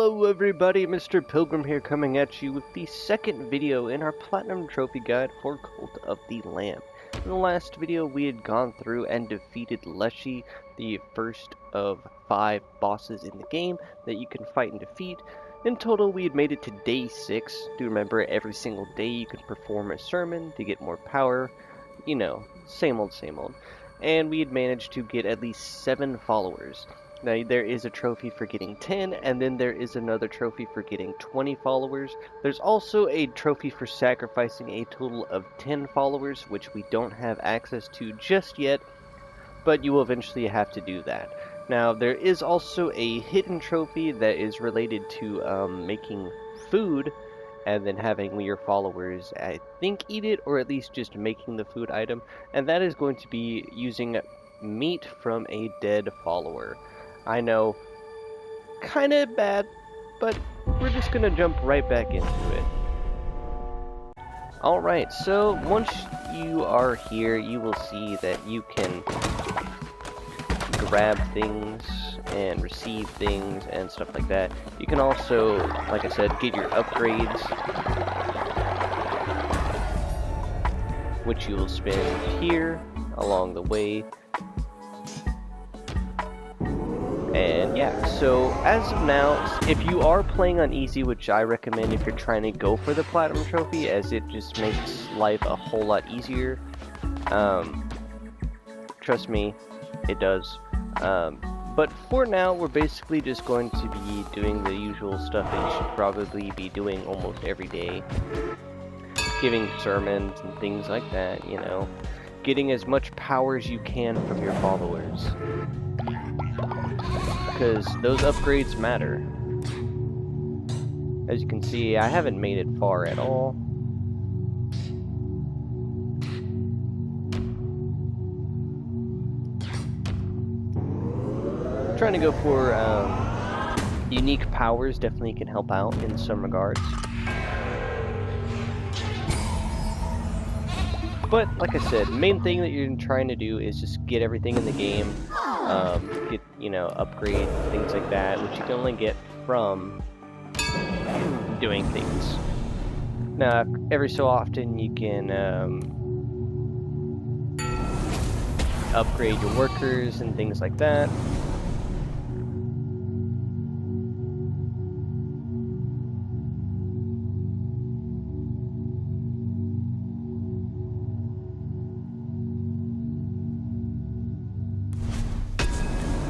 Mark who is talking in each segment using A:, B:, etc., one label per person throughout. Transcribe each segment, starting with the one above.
A: Hello everybody, Mr. Pilgrim here coming at you with the second video in our Platinum Trophy Guide for Cult of the Lamb. In the last video we had gone through and defeated Leshy, the first of 5 bosses in the game that you can fight and defeat. In total we had made it to day 6. Do remember every single day you can perform a sermon to get more power. You know, same old same old. And we had managed to get at least 7 followers. Now, there is a trophy for getting 10, and then there is another trophy for getting 20 followers. There's also a trophy for sacrificing a total of 10 followers, which we don't have access to just yet, but you will eventually have to do that. Now, there is also a hidden trophy that is related to making food, and then having your followers, I think, eat it, or at least just making the food item, and that is going to be using meat from a dead follower. I know, kind of bad, but we're just going to jump right back into it. Alright, so once you are here, you will see that you can grab things and receive things and stuff like that. You can also, like I said, get your upgrades, which you will spend here along the way. And yeah, so as of now, if you are playing on easy, which I recommend if you're trying to go for the Platinum Trophy, as it just makes life a whole lot easier. Trust me, it does. But for now, we're basically just going to be doing the usual stuff that you should probably be doing almost every day. Giving sermons and things like that, you know. Getting as much power as you can from your followers. Because those upgrades matter. As you can see, I haven't made it far at all. Trying to go for unique powers definitely can help out in some regards. But, like I said, main thing that you're trying to do is just get everything in the game, get, you know, upgrade, things like that, which you can only get from doing things. Now, every so often you can upgrade your workers and things like that.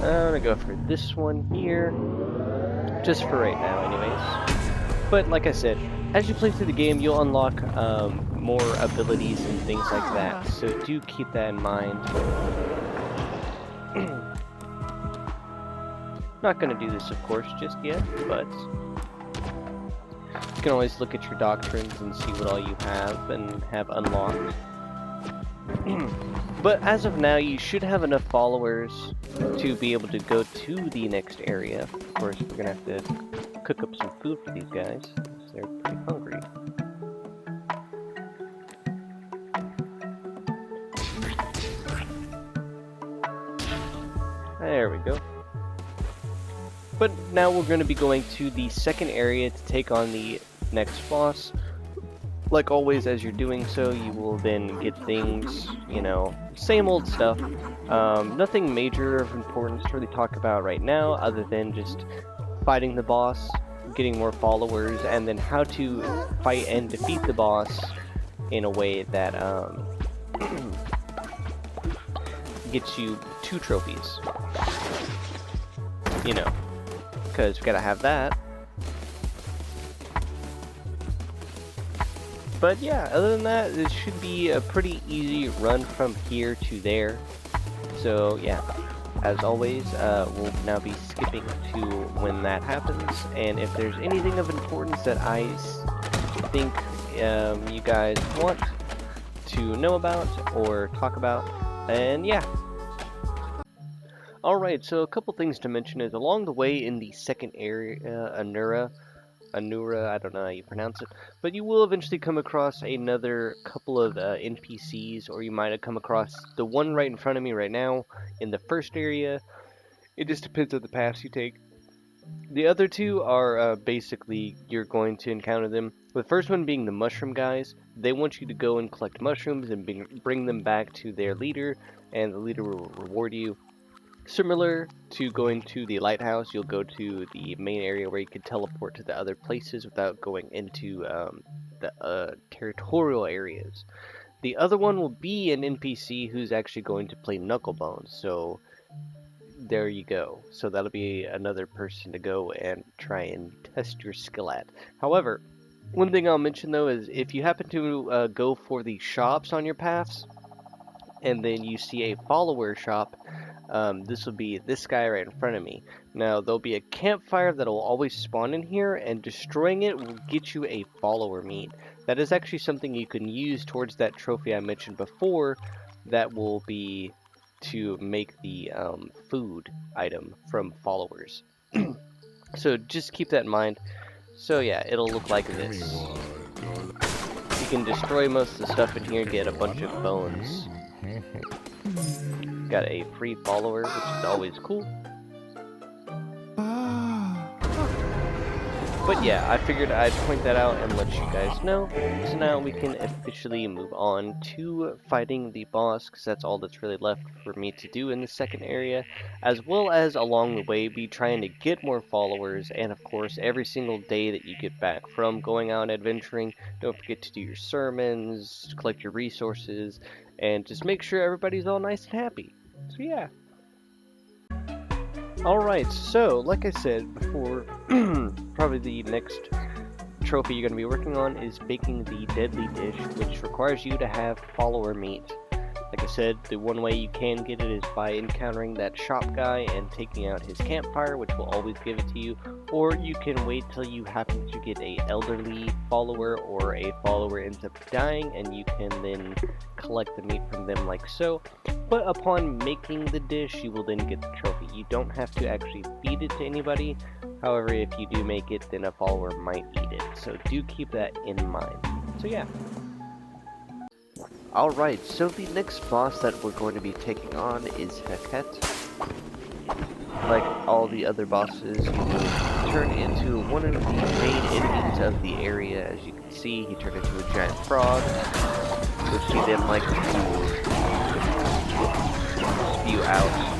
A: I'm gonna go for this one here, just for right now anyways. But like I said, as you play through the game, you'll unlock more abilities and things like that, so do keep that in mind. Not gonna do this, of course, just yet, but you can always look at your doctrines and see what all you have and have unlocked. But as of now, you should have enough followers to be able to go to the next area. Of course, we're gonna have to cook up some food for these guys, because they're pretty hungry. There we go. But now we're going to be going to the second area to take on the next boss. Like always, as you're doing so, you will then get things, you know, same old stuff. Nothing major of importance to really talk about right now, other than just fighting the boss, getting more followers, and then how to fight and defeat the boss in a way that gets you 2 trophies. You know, because we gotta have that. But yeah, other than that, it should be a pretty easy run from here to there. So yeah, as always, we'll now be skipping to when that happens. And if there's anything of importance that I think you guys want to know about or talk about, and yeah. Alright, so a couple things to mention is along the way in the second area, Anura, I don't know how you pronounce it, but you will eventually come across another couple of NPCs, or you might have come across the one right in front of me right now in the first area. It just depends on the path you take. The other two are basically you're going to encounter them. The first one being the mushroom guys. They want you to go and collect mushrooms and bring them back to their leader, and the leader will reward you. Similar to going to the lighthouse, you'll go to the main area where you can teleport to the other places without going into the territorial areas. The other one will be an NPC who's actually going to play Knucklebones, so there you go. So that'll be another person to go and try and test your skill at. However, one thing I'll mention though is if you happen to go for the shops on your paths, and then you see a follower shop, this will be this guy right in front of me. Now, there'll be a campfire that'll always spawn in here, and destroying it will get you a follower meat. That is actually something you can use towards that trophy I mentioned before, that will be to make the food item from followers. So just keep that in mind. So yeah, it'll look like this. You can destroy most of the stuff in here and get a bunch of bones. Got a free follower, which is always cool. But yeah, I figured I'd point that out and let you guys know. So now we can officially move on to fighting the boss, because that's all that's really left for me to do in the second area, as well as along the way be trying to get more followers, and of course every single day that you get back from going out adventuring, don't forget to do your sermons, collect your resources, and just make sure everybody's all nice and happy. So yeah. Alright, so like I said before, probably the next trophy you're going to be working on is baking the deadly dish, which requires you to have follower meat. Like I said, the one way you can get it is by encountering that shop guy and taking out his campfire, which will always give it to you, or you can wait till you happen to get a elderly follower or a follower ends up dying, and you can then collect the meat from them like so. But upon making the dish, you will then get the trophy. You don't have to actually feed it to anybody. However, if you do make it, then a follower might eat it. So do keep that in mind. So yeah. Alright, so the next boss that we're going to be taking on is Heket. Like all the other bosses, you will turn into one of the main enemies of the area. As you can see, he turned into a giant frog, which he then likes to spew out.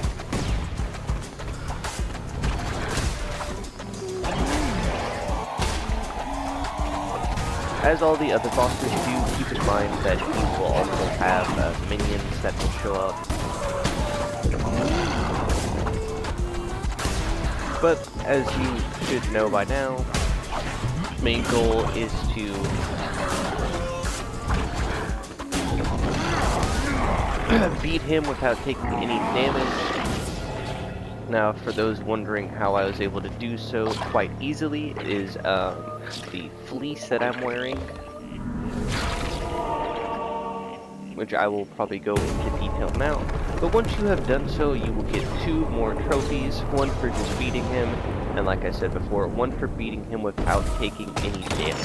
A: As all the other bosses do, keep in mind that he will also have minions that will show up. But as you should know by now, main goal is to beat him without taking any damage. Now, for those wondering how I was able to do so quite easily, is the fleece that I'm wearing, which I will probably go into detail now. But once you have done so, you will get 2 more trophies, one for just beating him, and like I said before, one for beating him without taking any damage.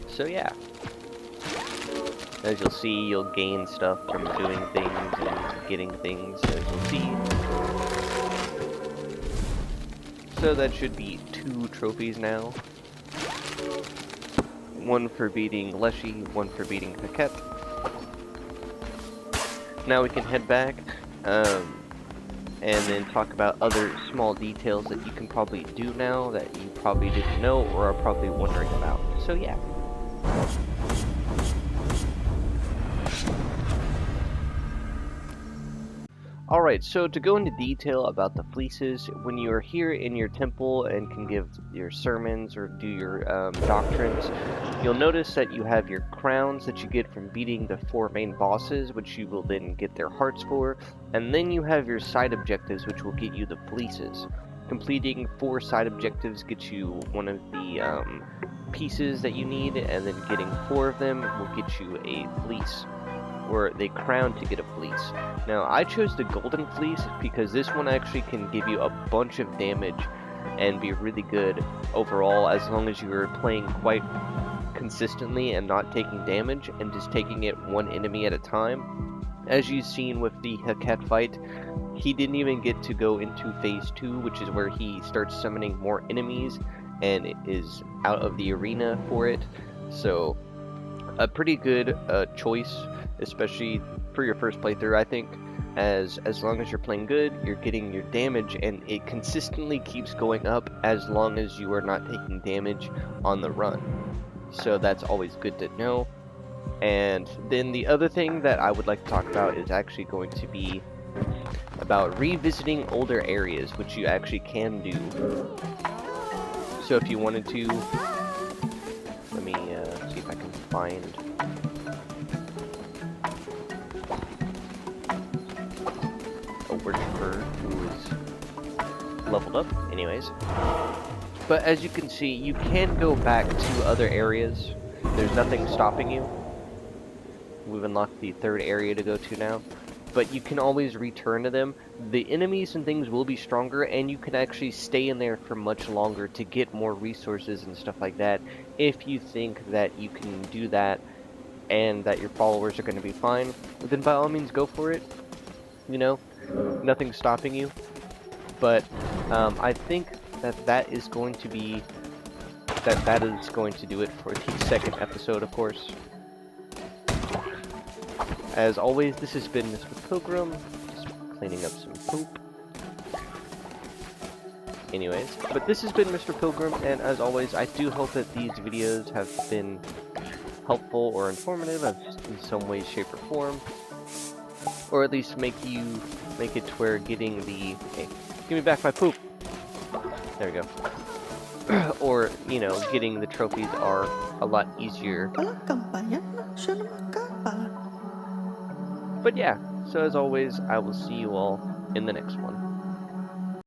A: So yeah. As you'll see, you'll gain stuff from doing things and getting things, as you'll see. So that should be 2 trophies now. One for beating Leshy, one for beating Heket. Now we can head back, and then talk about other small details that you can probably do now that you probably didn't know or are probably wondering about. So yeah. Alright, so to go into detail about the fleeces, when you are here in your temple and can give your sermons or do your doctrines, you'll notice that you have your crowns that you get from beating the 4 main bosses, which you will then get their hearts for, and then you have your side objectives, which will get you the fleeces. Completing 4 side objectives gets you one of the pieces that you need, and then getting 4 of them will get you a fleece, or the crown to get a fleece. Now, I chose the golden fleece because this one actually can give you a bunch of damage and be really good overall, as long as you are playing quite consistently and not taking damage and just taking it one enemy at a time. As you've seen with the heket fight, he didn't even get to go into phase 2, which is where he starts summoning more enemies and is out of the arena for it. So a pretty good choice, especially for your first playthrough, I think. As long as you're playing good, you're getting your damage, and it consistently keeps going up as long as you are not taking damage on the run. So that's always good to know. And then the other thing that I would like to talk about is actually going to be about revisiting older areas, which you actually can do. So if you wanted to, let me see if I can find a worshiper who is leveled up. Anyways, but as you can see, you can go back to other areas. There's nothing stopping you. We've unlocked the 3rd area to go to now, but you can always return to them. The enemies and things will be stronger, and you can actually stay in there for much longer to get more resources and stuff like that. If you think that you can do that and that your followers are going to be fine, then by all means go for it. You know, nothing's stopping you. But I think that is going to be that is going to do it for the 2nd episode, of course. As always, this has been Mr. Pilgrim, just cleaning up some poop. Anyways, but this has been Mr. Pilgrim, and as always, I do hope that these videos have been helpful or informative in some way, shape, or form. Or at least make it to where getting the... Hey, give me back my poop! There we go. Or, you know, getting the trophies are a lot easier. But yeah, so as always, I will see you all in the next one.